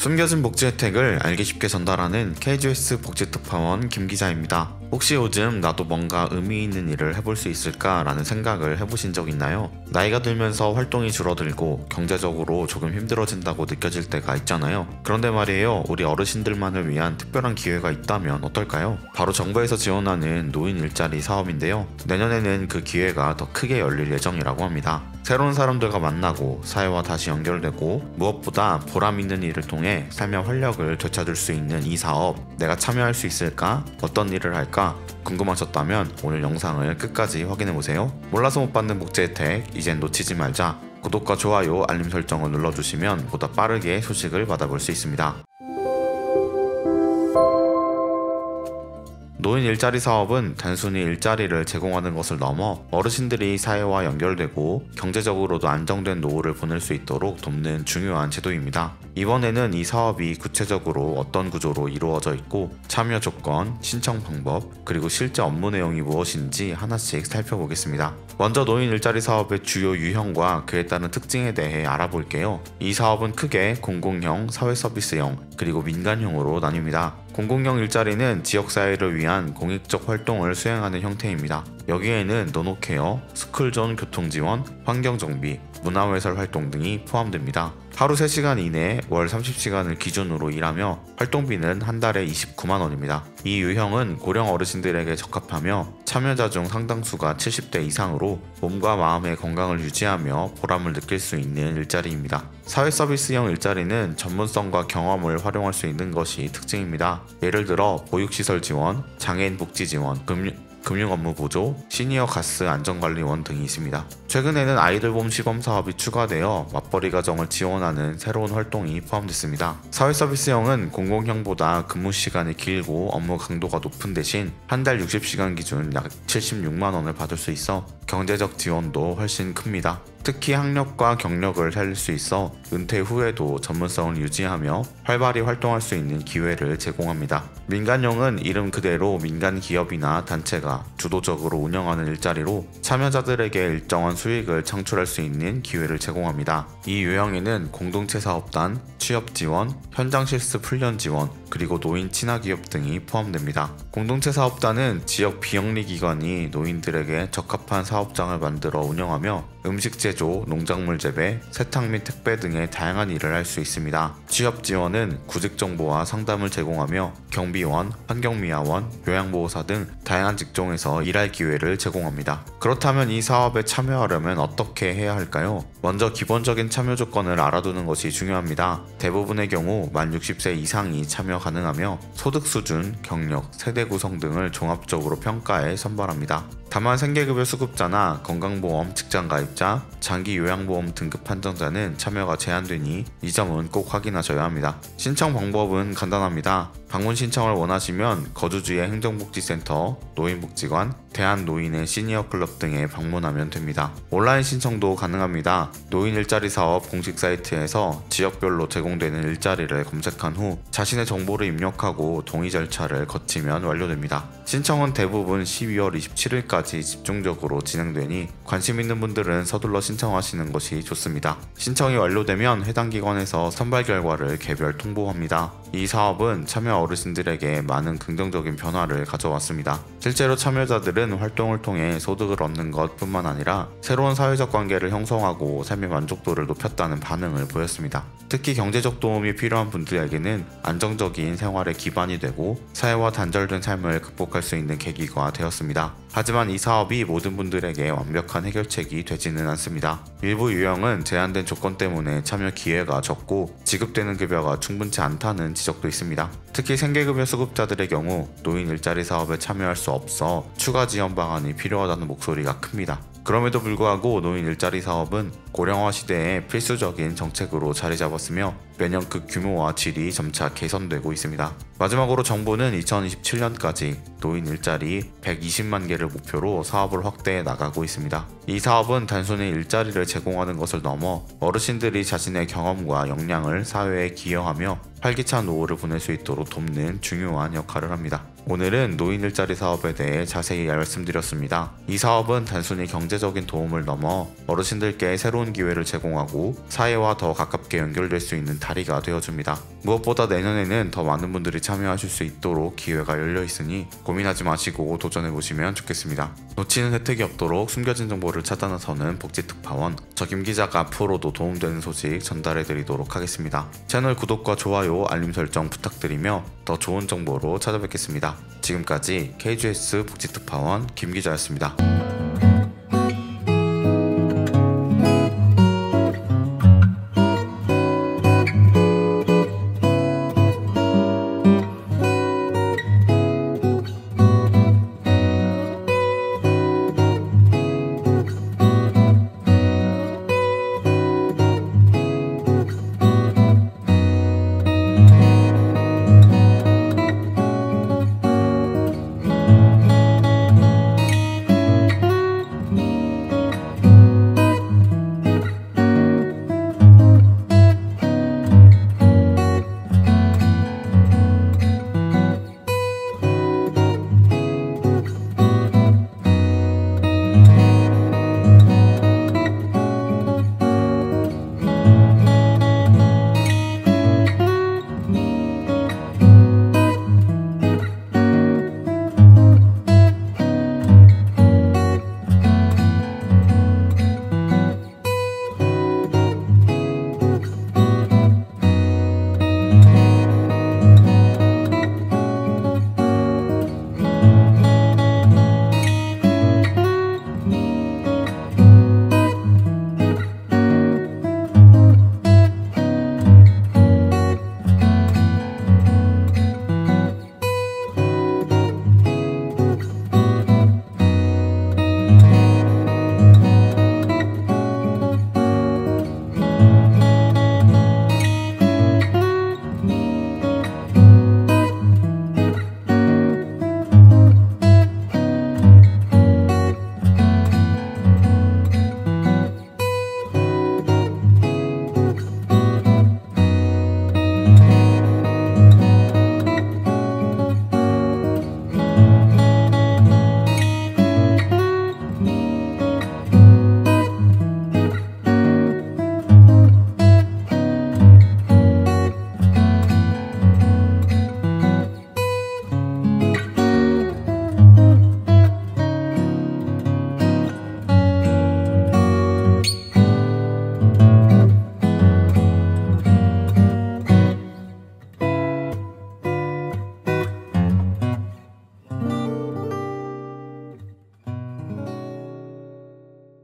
숨겨진 복지 혜택을 알기 쉽게 전달하는 KGS 복지특파원 김기자입니다. 혹시 요즘 나도 뭔가 의미 있는 일을 해볼 수 있을까 라는 생각을 해보신 적 있나요? 나이가 들면서 활동이 줄어들고 경제적으로 조금 힘들어진다고 느껴질 때가 있잖아요. 그런데 말이에요, 우리 어르신들만을 위한 특별한 기회가 있다면 어떨까요? 바로 정부에서 지원하는 노인 일자리 사업인데요. 내년에는 그 기회가 더 크게 열릴 예정이라고 합니다. 새로운 사람들과 만나고 사회와 다시 연결되고 무엇보다 보람 있는 일을 통해 삶의 활력을 되찾을 수 있는 이 사업, 내가 참여할 수 있을까? 어떤 일을 할까? 궁금하셨다면 오늘 영상을 끝까지 확인해보세요. 몰라서 못 받는 복지 혜택, 이젠 놓치지 말자. 구독과 좋아요, 알림 설정을 눌러주시면 보다 빠르게 소식을 받아볼 수 있습니다. 노인 일자리 사업은 단순히 일자리를 제공하는 것을 넘어 어르신들이 사회와 연결되고 경제적으로도 안정된 노후를 보낼 수 있도록 돕는 중요한 제도입니다. 이번에는 이 사업이 구체적으로 어떤 구조로 이루어져 있고 참여 조건, 신청 방법, 그리고 실제 업무 내용이 무엇인지 하나씩 살펴보겠습니다. 먼저 노인 일자리 사업의 주요 유형과 그에 따른 특징에 대해 알아볼게요. 이 사업은 크게 공공형, 사회서비스형, 그리고 민간형으로 나뉩니다. 공공형 일자리는 지역사회를 위한 공익적 활동을 수행하는 형태입니다. 여기에는 노노케어, 스쿨존 교통지원, 환경정비, 문화외설 활동 등이 포함됩니다. 하루 3시간 이내 월 30시간을 기준으로 일하며 활동비는 한 달에 29만 원입니다. 이 유형은 고령 어르신들에게 적합하며 참여자 중 상당수가 70대 이상으로 몸과 마음의 건강을 유지하며 보람을 느낄 수 있는 일자리입니다. 사회서비스형 일자리는 전문성과 경험을 활용할 수 있는 것이 특징입니다. 예를 들어 보육시설 지원, 장애인 복지 지원, 금융 업무 보조, 시니어 가스 안전관리원 등이 있습니다. 최근에는 아이돌봄 시범 사업이 추가되어 맞벌이 가정을 지원하는 새로운 활동이 포함됐습니다. 사회서비스형은 공공형보다 근무 시간이 길고 업무 강도가 높은 대신 한 달 60시간 기준 약 76만 원을 받을 수 있어 경제적 지원도 훨씬 큽니다. 특히 학력과 경력을 살릴 수 있어 은퇴 후에도 전문성을 유지하며 활발히 활동할 수 있는 기회를 제공합니다. 민간형은 이름 그대로 민간 기업이나 단체가 주도적으로 운영하는 일자리로 참여자들에게 일정한 수익을 창출할 수 있는 기회를 제공합니다. 이 유형에는 공동체 사업단, 취업 지원, 현장 실습 훈련 지원, 그리고 노인 친화기업 등이 포함됩니다. 공동체 사업단은 지역 비영리 기관이 노인들에게 적합한 사업장을 만들어 운영하며 음식 제조, 농작물 재배, 세탁 및 택배 등의 다양한 일을 할 수 있습니다. 취업 지원은 구직 정보와 상담을 제공하며 경비원, 환경미화원, 요양보호사 등 다양한 직종에서 일할 기회를 제공합니다. 그렇다면 이 사업에 참여하려면 어떻게 해야 할까요? 먼저 기본적인 참여 조건을 알아두는 것이 중요합니다. 대부분의 경우 만 60세 이상이 참여 가능하며 소득 수준, 경력, 세대 구성 등을 종합적으로 평가해 선발합니다. 다만 생계급여 수급자나 건강보험 직장가입자, 장기요양보험 등급 판정자는 참여가 제한되니 이 점은 꼭 확인하셔야 합니다. 신청 방법은 간단합니다. 방문 신청을 원하시면 거주지의 행정복지센터, 노인복지관, 대한노인의 시니어클럽 등에 방문하면 됩니다. 온라인 신청도 가능합니다. 노인 일자리 사업 공식 사이트에서 지역별로 제공되는 일자리를 검색한 후 자신의 정보를 입력하고 동의 절차를 거치면 완료됩니다. 신청은 대부분 12월 27일까지 집중적으로 진행되니 관심 있는 분들은 서둘러 신청하시는 것이 좋습니다. 신청이 완료되면 해당 기관에서 선발 결과를 개별 통보합니다. 이 사업은 참여 어르신들에게 많은 긍정적인 변화를 가져왔습니다. 실제로 참여자들은 활동을 통해 소득을 얻는 것뿐만 아니라 새로운 사회적 관계를 형성하고 삶의 만족도를 높였다는 반응을 보였습니다. 특히 경제적 도움이 필요한 분들에게는 안정적인 생활의 기반이 되고 사회와 단절된 삶을 극복할 수 있는 계기가 되었습니다. 하지만 이 사업이 모든 분들에게 완벽한 해결책이 되지는 않습니다. 일부 유형은 제한된 조건 때문에 참여 기회가 적고 지급되는 급여가 충분치 않다는 지적도 있습니다. 특히 생계급여 수급자들의 경우 노인 일자리 사업에 참여할 수 없어 추가 지원 방안이 필요하다는 목소리가 큽니다. 그럼에도 불구하고 노인 일자리 사업은 고령화 시대에 필수적인 정책으로 자리 잡았으며 매년 그 규모와 질이 점차 개선되고 있습니다. 마지막으로 정부는 2027년까지 노인 일자리 120만 개를 목표로 사업을 확대해 나가고 있습니다. 이 사업은 단순히 일자리를 제공하는 것을 넘어 어르신들이 자신의 경험과 역량을 사회에 기여하며 활기찬 노후를 보낼 수 있도록 돕는 중요한 역할을 합니다. 오늘은 노인 일자리 사업에 대해 자세히 말씀드렸습니다. 이 사업은 단순히 경제적인 도움을 넘어 어르신들께 새로운 기회를 제공하고 사회와 더 가깝게 연결될 수 있는 다리가 되어줍니다. 무엇보다 내년에는 더 많은 분들이 참여하실 수 있도록 기회가 열려 있으니 고민하지 마시고 도전해보시면 좋겠습니다. 놓치는 혜택이 없도록 숨겨진 정보를 찾아 나서는 복지특파원, 저 김 기자가 앞으로도 도움되는 소식 전달해드리도록 하겠습니다. 채널 구독과 좋아요, 알림 설정 부탁드리며 더 좋은 정보로 찾아뵙겠습니다. 지금까지 KGS 복지특파원 김 기자였습니다.